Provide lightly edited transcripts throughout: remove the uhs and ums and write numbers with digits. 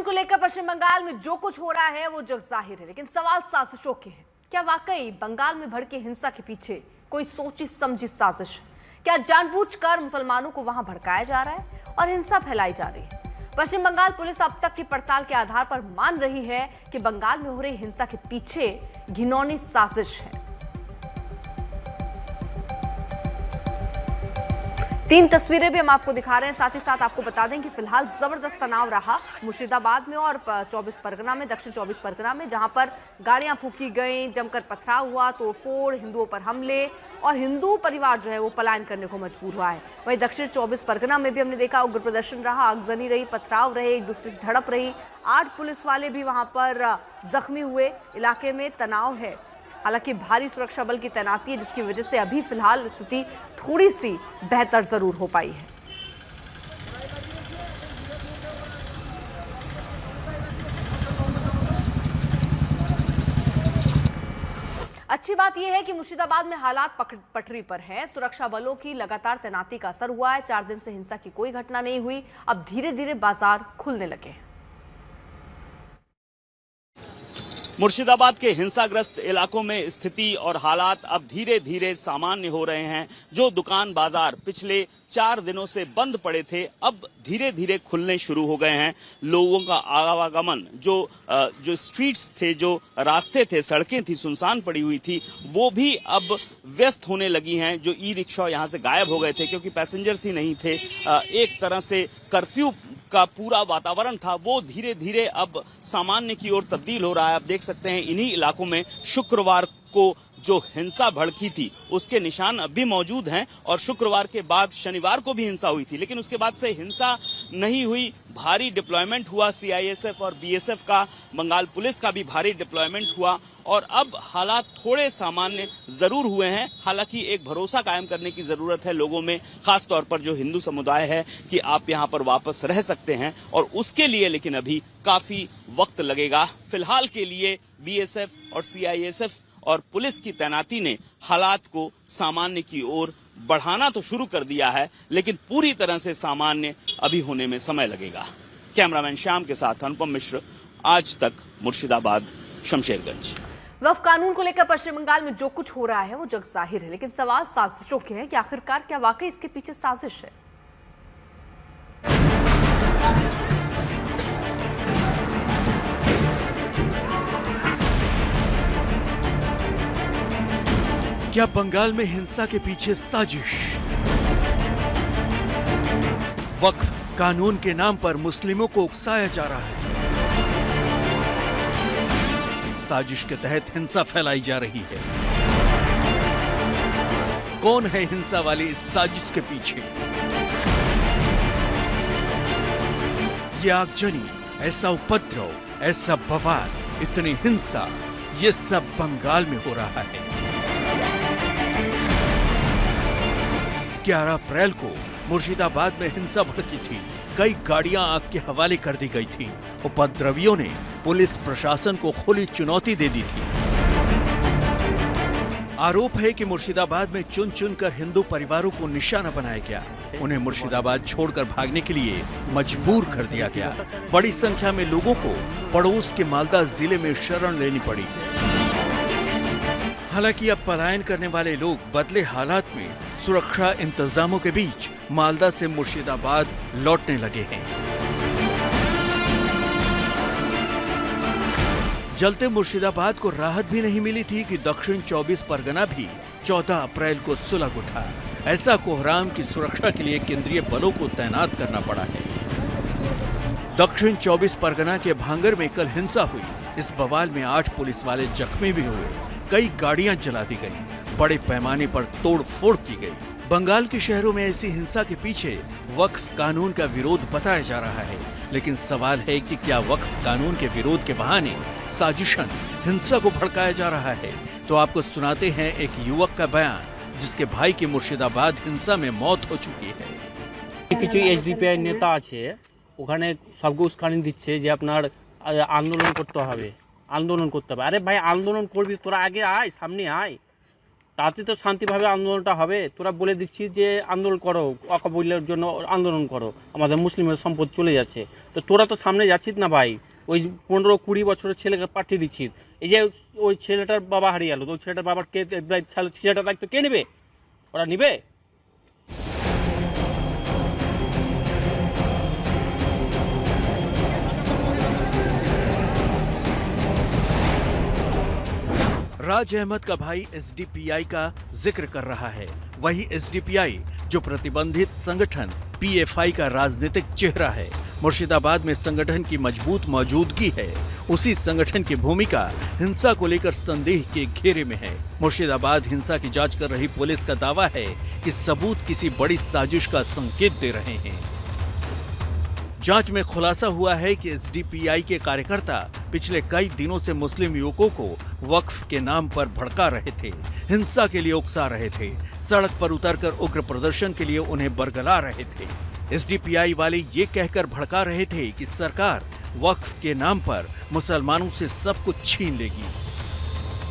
कानून को लेकर पश्चिम बंगाल में जो कुछ हो रहा है वो जग जाहिर है, लेकिन सवाल साजिशों के हैं। क्या वाकई बंगाल में भड़के हिंसा के पीछे कोई सोची समझी साजिश है? क्या जानबूझकर मुसलमानों को वहां भड़काया जा रहा है और हिंसा फैलाई जा रही है? पश्चिम बंगाल पुलिस अब तक की पड़ताल के आधार पर मान रही है कि बंगाल में हो रही हिंसा के पीछे घिनौनी साजिश है। 3 तस्वीरें भी हम आपको दिखा रहे हैं। साथ ही साथ आपको बता दें कि फिलहाल जबरदस्त तनाव रहा मुर्शिदाबाद में और 24 परगना में, दक्षिण 24 परगना में, जहां पर गाड़ियां फूंकी गई, जमकर पथराव हुआ, तोड़फोड़, हिंदुओं पर हमले और हिंदू परिवार जो है वो पलायन करने को मजबूर हुआ है। वहीं दक्षिण 24 परगना में भी हमने देखा उग्र प्रदर्शन रहा, आगजनी रही, पथराव रहे, एक दूसरे से झड़प रही। 8 पुलिस वाले भी वहां पर जख्मी हुए। इलाके में तनाव है, हालांकि भारी सुरक्षा बल की तैनाती है, जिसकी वजह से अभी फिलहाल स्थिति थोड़ी सी बेहतर जरूर हो पाई है। अच्छी बात यह है कि मुर्शिदाबाद में हालात पटरी पर हैं। सुरक्षा बलों की लगातार तैनाती का असर हुआ है। 4 दिन से हिंसा की कोई घटना नहीं हुई। अब धीरे धीरे बाजार खुलने लगे हैं। मुर्शिदाबाद के हिंसाग्रस्त इलाकों में स्थिति और हालात अब धीरे धीरे सामान्य हो रहे हैं। जो दुकान बाजार पिछले 4 दिनों से बंद पड़े थे, अब धीरे धीरे खुलने शुरू हो गए हैं। लोगों का आवागमन, जो स्ट्रीट्स थे, जो रास्ते थे, सड़कें थी, सुनसान पड़ी हुई थी, वो भी अब व्यस्त होने लगी हैं। जो ई रिक्शा यहाँ से गायब हो गए थे क्योंकि पैसेंजर्स ही नहीं थे। एक तरह से कर्फ्यू का पूरा वातावरण था, वो धीरे धीरे अब सामान्य की ओर तब्दील हो रहा है। आप देख सकते हैं इन्हीं इलाकों में शुक्रवार को जो हिंसा भड़की थी उसके निशान अब भी मौजूद हैं और शुक्रवार के बाद शनिवार को भी हिंसा हुई थी, लेकिन उसके बाद से हिंसा नहीं हुई। भारी डिप्लॉयमेंट हुआ सीआईएसएफ और बीएसएफ का, बंगाल पुलिस का भी भारी डिप्लॉयमेंट हुआ और अब हालात थोड़े सामान्य जरूर हुए हैं। हालांकि एक भरोसा कायम करने की जरूरत है लोगों में, खास तौर पर जो हिंदू समुदाय है, कि आप यहां पर वापस रह सकते हैं और उसके लिए लेकिन अभी काफी वक्त लगेगा। फिलहाल के लिए बीएसएफ और सीआईएसएफ और पुलिस की तैनाती ने हालात को सामान्य की ओर बढ़ाना तो शुरू कर दिया है, लेकिन पूरी तरह से सामान्य अभी होने में समय लगेगा। कैमरामैन श्याम के साथ अनुपम मिश्र, आज तक, मुर्शिदाबाद, शमशेरगंज। वक्फ कानून को लेकर पश्चिम बंगाल में जो कुछ हो रहा है वो जग जाहिर है, लेकिन सवाल साजिशों के हैं कि आखिरकार क्या वाकई इसके पीछे साजिश है? क्या बंगाल में हिंसा के पीछे साजिश? वक्फ कानून के नाम पर मुस्लिमों को उकसाया जा रहा है। साजिश के तहत हिंसा फैलाई जा रही है। कौन है हिंसा वाली इस साजिश के पीछे? ये आगजनी, ऐसा उपद्रव, ऐसा बवाल, इतनी हिंसा, ये सब बंगाल में हो रहा है। 11 अप्रैल को मुर्शिदाबाद में हिंसा भड़की थी। कई गाड़ियां आग के हवाले कर दी गई थी। उपद्रवियों ने पुलिस प्रशासन को खुली चुनौती दे दी थी। आरोप है कि मुर्शिदाबाद में चुन चुनकर हिंदू परिवारों को निशाना बनाया गया। उन्हें मुर्शिदाबाद छोड़कर भागने के लिए मजबूर कर दिया गया। बड़ी संख्या में लोगों को पड़ोस के मालदा जिले में शरण लेनी पड़ी। हालांकि अब पलायन करने वाले लोग बदले हालात में सुरक्षा इंतजामों के बीच मालदा से मुर्शिदाबाद लौटने लगे हैं। जलते मुर्शिदाबाद को राहत भी नहीं मिली थी कि दक्षिण 24 परगना भी 14 अप्रैल को सुलग उठा। ऐसा कोहराम की सुरक्षा के लिए केंद्रीय बलों को तैनात करना पड़ा है। दक्षिण 24 परगना के भांगर में कल हिंसा हुई। इस बवाल में 8 पुलिस वाले जख्मी भी हुए। कई गाड़ियां जला दी गई, बड़े पैमाने पर तोड़-फोड़ की गई। बंगाल के शहरों में ऐसी हिंसा के पीछे वक्फ कानून का विरोध बताया जा रहा है, लेकिन सवाल है कि क्या वक्फ कानून के विरोध के बहाने साजिशन हिंसा को भड़काया जा रहा है? तो आपको सुनाते हैं एक युवक का बयान, जिसके भाई की मुर्शिदाबाद हिंसा में मौत हो चुकी है। কিছু এসডিপিআই নেতা আছে, ওখানে সবকে উস্কানি দিচ্ছে যে আপনার আন্দোলন করতে হবে। আরে ভাই আন্দোলন করবি, তোরা আগে আয়, সামনে আয়, তাতে তো শান্তিভাবে আন্দোলনটা হবে। তোরা বলে দিচ্ছিস যে আন্দোলন করো, অকাবল্যের জন্য আন্দোলন করো, আমাদের মুসলিমের সম্পদ চলে যাচ্ছে। তো তোরা তো সামনে যাচ্ছিস না ভাই, ওই 15-20 বছরের ছেলেকে পাঠিয়ে দিচ্ছিস। এই যে ওই ছেলেটার বাবা হারিয়ে গেল, তো ওই ছেলেটার বাবার ছেলেটার দায়িত্ব কে নেবে? ওরা নিবে? राज अहमद का भाई एसडीपीआई का जिक्र कर रहा है। वही एसडीपीआई जो प्रतिबंधित संगठन पीएफआई का राजनीतिक चेहरा है। मुर्शिदाबाद में संगठन की मजबूत मौजूदगी है। उसी संगठन की भूमिका हिंसा को लेकर संदेह के घेरे में है। मुर्शिदाबाद हिंसा की जांच कर रही पुलिस का दावा है कि सबूत किसी बड़ी साजिश का संकेत दे रहे हैं। जांच में खुलासा हुआ है कि एसडीपीआई के कार्यकर्ता पिछले कई दिनों से मुस्लिम युवकों को वक्फ के नाम पर भड़का रहे थे, हिंसा के लिए उकसा रहे थे, सड़क पर उतरकर उग्र प्रदर्शन के लिए उन्हें बरगला रहे थे। एसडीपीआई वाले ये कहकर भड़का रहे थे कि सरकार वक्फ के नाम पर मुसलमानों से सब कुछ छीन लेगी।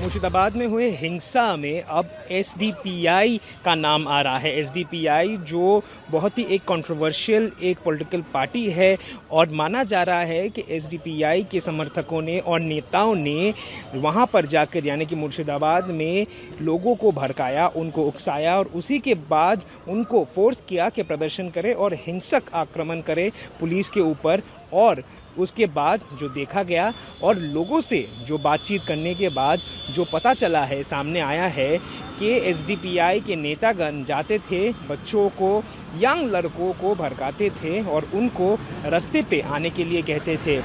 मुर्शिदाबाद में हुए हिंसा में अब एसडीपीआई का नाम आ रहा है। एसडीपीआई जो बहुत ही एक कंट्रोवर्शियल एक पॉलिटिकल पार्टी है और माना जा रहा है कि एसडीपीआई के समर्थकों ने और नेताओं ने वहां पर जाकर यानी कि मुर्शिदाबाद में लोगों को भड़काया, उनको उकसाया और उसी के बाद उनको फोर्स किया कि प्रदर्शन करे और हिंसक आक्रमण करे पुलिस के ऊपर। और उसके बाद जो देखा गया और लोगों से जो बातचीत करने के बाद जो पता चला है, सामने आया है कि एसडीपीआई के नेतागण जाते थे, बच्चों को, यंग लड़कों को भड़काते थे और उनको रास्ते पे आने के लिए कहते थे।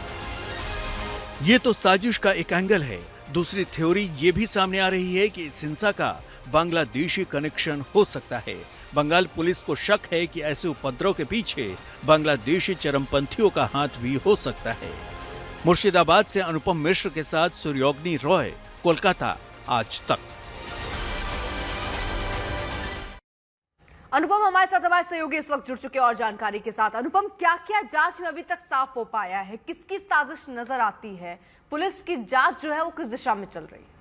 ये तो साजिश का एक एंगल है। दूसरी थ्योरी ये भी सामने आ रही है कि इस हिंसा का बांग्लादेशी कनेक्शन हो सकता है। बंगाल पुलिस को शक है कि ऐसे उपद्रव के पीछे बांग्लादेशी चरमपंथियों का हाथ भी हो सकता है। मुर्शिदाबाद से अनुपम मिश्र के साथ सूर्योग्नि रॉय, कोलकाता, आज तक। अनुपम हमारे साथ हमारे सहयोगी इस वक्त जुड़ चुके और जानकारी के साथ। अनुपम, क्या क्या जांच में अभी तक साफ हो पाया है? किसकी साजिश नजर आती है? पुलिस की जांच जो है वो किस दिशा में चल रही है?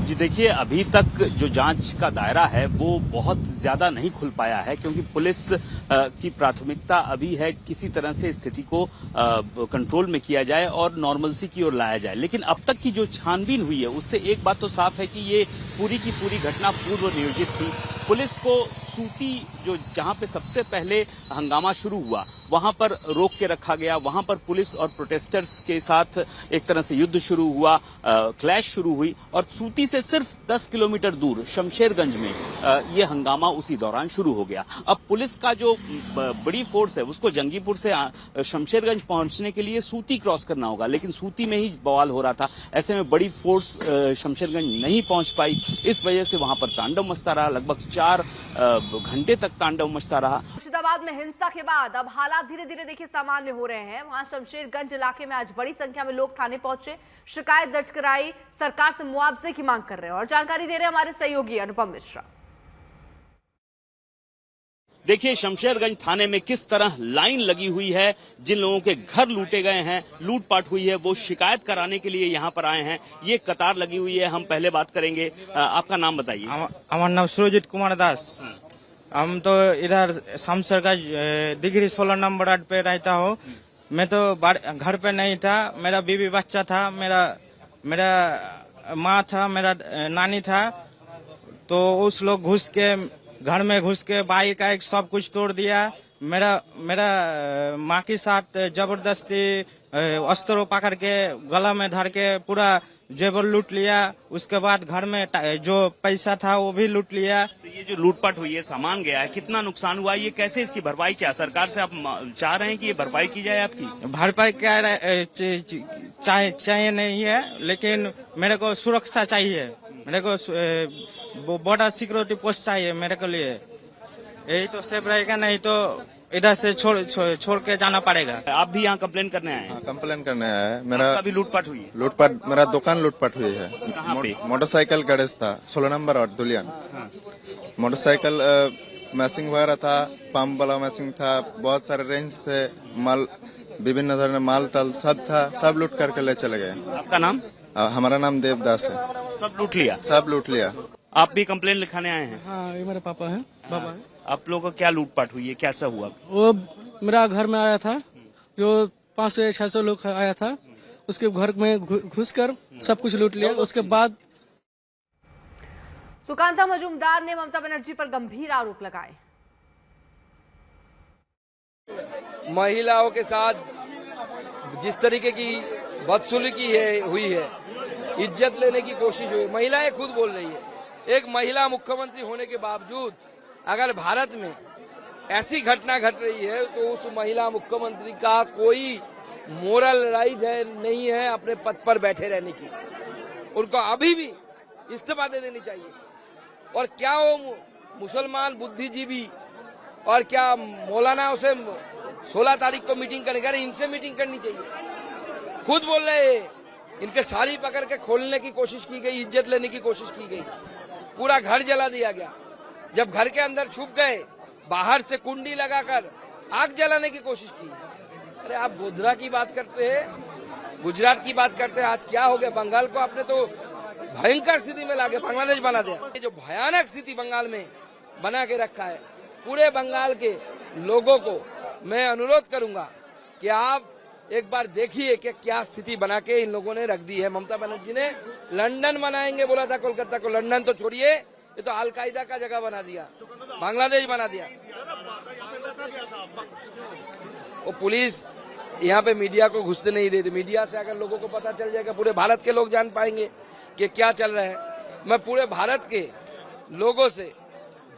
जी देखिए, अभी तक जो जांच का दायरा है वो बहुत ज्यादा नहीं खुल पाया है, क्योंकि पुलिस की प्राथमिकता अभी है किसी तरह से स्थिति को कंट्रोल में किया जाए और नॉर्मलसी की ओर लाया जाए। लेकिन अब तक की जो छानबीन हुई है उससे एक बात तो साफ है कि ये पूरी की पूरी घटना पूर्व नियोजित थी। पुलिस को सूती, जो जहां पे सबसे पहले हंगामा शुरू हुआ, वहां पर रोक के रखा गया। वहां पर पुलिस और प्रोटेस्टर्स के साथ एक तरह से युद्ध शुरू हुआ, क्लैश शुरू हुई और सूती से सिर्फ 10 किलोमीटर दूर शमशेरगंज में ये हंगामा उसी दौरान शुरू हो गया। अब पुलिस का जो बड़ी फोर्स है उसको जंगीपुर से शमशेरगंज पहुंचने के लिए सूती क्रॉस करना होगा, लेकिन सूती में ही बवाल हो रहा था। ऐसे में बड़ी फोर्स शमशेरगंज नहीं पहुंच पाई। इस वजह से वहां पर तांडव मचता रहा, लगभग 4 घंटे तक तांडव मचता रहा। मुर्शिदाबाद में हिंसा के बाद अब हालात धीरे धीरे देखिए सामान्य हो रहे हैं। वहां शमशेरगंज इलाके में आज बड़ी संख्या में लोग थाने पहुंचे, शिकायत दर्ज कराई, सरकार से मुआवजे की मांग कर रहे हैं और जानकारी दे रहे हैं हमारे सहयोगी अनुपम मिश्रा। देखिए शमशेरगंज थाने में किस तरह लाइन लगी हुई है। जिन लोगों के घर लूटे गए हैं, लूटपाट हुई है, वो शिकायत कराने के लिए यहाँ पर आए हैं। ये कतार लगी हुई है। हम पहले बात करेंगे, आपका नाम बताइए। हमारा नाम सुरजीत कुमार दास। हम तो इधर शमशेरगंज डिग्री 16 नंबर वार्ड पे रहता हूँ। मैं तो घर पे नहीं था, मेरा बीवी बच्चा था, मेरा माँ था, मेरा नानी था। तो उस लोग घुस के घर में घुस के बाइक आइक सब कुछ तोड़ दिया। मेरा माँ के साथ जबरदस्ती अस्त्र पकड़ के गला में धर के पूरा जेवर लूट लिया। उसके बाद घर में जो पैसा था वो भी लूट लिया। तो ये जो लूटपाट हुई है, सामान गया है, कितना नुकसान हुआ, ये कैसे इसकी भरपाई, क्या सरकार से आप चाह रहे हैं कि ये भरपाई की जाए? आपकी भरपाई क्या चाहिए नहीं है, लेकिन मेरे को सुरक्षा चाहिए। मेरे को बॉर्डर सिक्योरिटी पोस्ट चाहिए मेरे को लिए। यही तो सेफ रहेगा, नहीं तो इधर से छोड़ के जाना पड़ेगा। आप भी यहाँ कंप्लेन करने आए हैं? कंप्लेन करने आया है। मेरा अभी लूटपाट हुई है? लूटपाट, मेरा दुकान लूटपाट हुई है। कहाँ पे? मोटरसाइकिल गैरेज था 16 नंबर और दुलियान। मोटरसाइकिल मैसिंग वगैरह था, पंप वाला मैसिंग था, बहुत सारे रेंज थे, माल विभिन्न धरण माल टाल सब था, सब लूट करके ले चले गए। आपका नाम? हमारा नाम देवदास है। सब लूट लिया? सब लूट लिया। आप भी कंप्लेन लिखाने आए हैं? हाँ, ये मेरे पापा हैं। बाबा है। आप लोगों का क्या लूटपाट हुई है, कैसा हुआ? वो मेरा घर में आया था, जो 500 या 600 लोग आया था, उसके घर में घुसकर सब कुछ लूट लिया। उसके बाद सुकांता मजूमदार ने ममता बनर्जी पर गंभीर आरोप लगाए। महिलाओं के साथ जिस तरीके की बदसलूकी हुई है, इज्जत लेने की कोशिश हुई, महिलाएं खुद बोल रही है। एक महिला मुख्यमंत्री होने के बावजूद अगर भारत में ऐसी घटना घट रही है तो उस महिला मुख्यमंत्री का कोई मोरल राइट नहीं है अपने पद पर बैठे रहने की। उनको अभी भी इस्तीफा दे देनी चाहिए। और क्या वो मुसलमान बुद्धिजीवी और क्या मौलाना उसे 16 तारीख को मीटिंग करने, अरे इनसे मीटिंग करनी चाहिए। खुद बोल रहे हैं, इनके साड़ी पकड़ के खोलने की कोशिश की गई, इज्जत लेने की कोशिश की गई, पूरा घर जला दिया गया। जब घर के अंदर छुप गए, बाहर से कुंडी लगाकर आग जलाने की कोशिश की। अरे आप गोधरा की बात करते हैं, गुजरात की बात करते हैं, आज क्या हो गया? बंगाल को आपने तो भयंकर स्थिति में लाके बांग्लादेश बना दिया। ये जो भयानक स्थिति बंगाल में बना के रखा है, पूरे बंगाल के लोगों को मैं अनुरोध करूंगा कि आप एक बार देखिए कि क्या स्थिति बना के इन लोगों ने रख दी है। ममता बनर्जी ने लंदन बनाएंगे बोला था, कोलकाता को। लंदन तो छोड़िए, ये तो अलकायदा का जगह बना दिया, बांग्लादेश बना दिया। वो पुलिस यहाँ पे मीडिया को घुसने नहीं देती। मीडिया से अगर लोगों को पता चल जाएगा, पूरे भारत के लोग जान पाएंगे कि क्या चल रहा है। मैं पूरे भारत के लोगों से,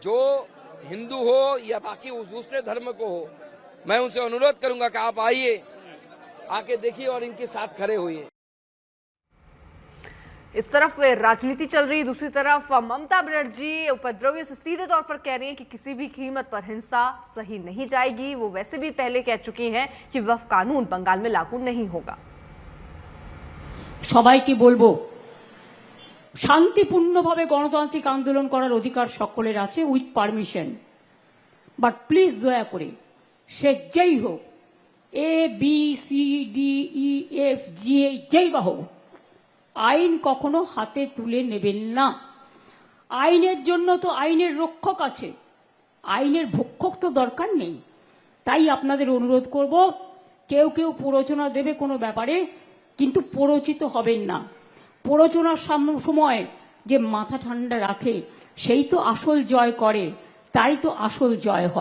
जो हिंदू हो या बाकी उस दूसरे धर्म को हो, मैं उनसे अनुरोध करूंगा कि आप आइए, आके देखिए और इनके साथ खड़े होइए। इस तरफ राजनीति चल रही, दूसरी तरफ ममता बनर्जी उपद्रवियों से सीधे तौर पर कह रही हैं कि किसी भी कीमत पर हिंसा सही नहीं जाएगी। वो वैसे भी पहले कह चुकी हैं कि वक्फ कानून बंगाल में लागू नहीं होगा। সবাইকে বলবো, শান্তিপূর্ণভাবে গণতান্ত্রিক আন্দোলন করার অধিকার সকলের আছে, উইথ পারমিশন। বাট প্লিজ দয়া করে সে যেই হোক, ABCDEFG যেই বা হোক, আইন কখনো হাতে তুলে নেবেন না। আইনের জন্য তো আইনের রক্ষক আছে, আইনের ভক্ষক তো দরকার নেই। তাই আপনাদের অনুরোধ করব, কেউ কেউ প্ররোচনা দেবে কোনো ব্যাপারে, কিন্তু প্ররোচিত হবেন না। প্ররোচনার সময় যে মাথা ঠান্ডা রাখে, সেই তো আসল জয় করে, তাই তো আসল জয় হয়।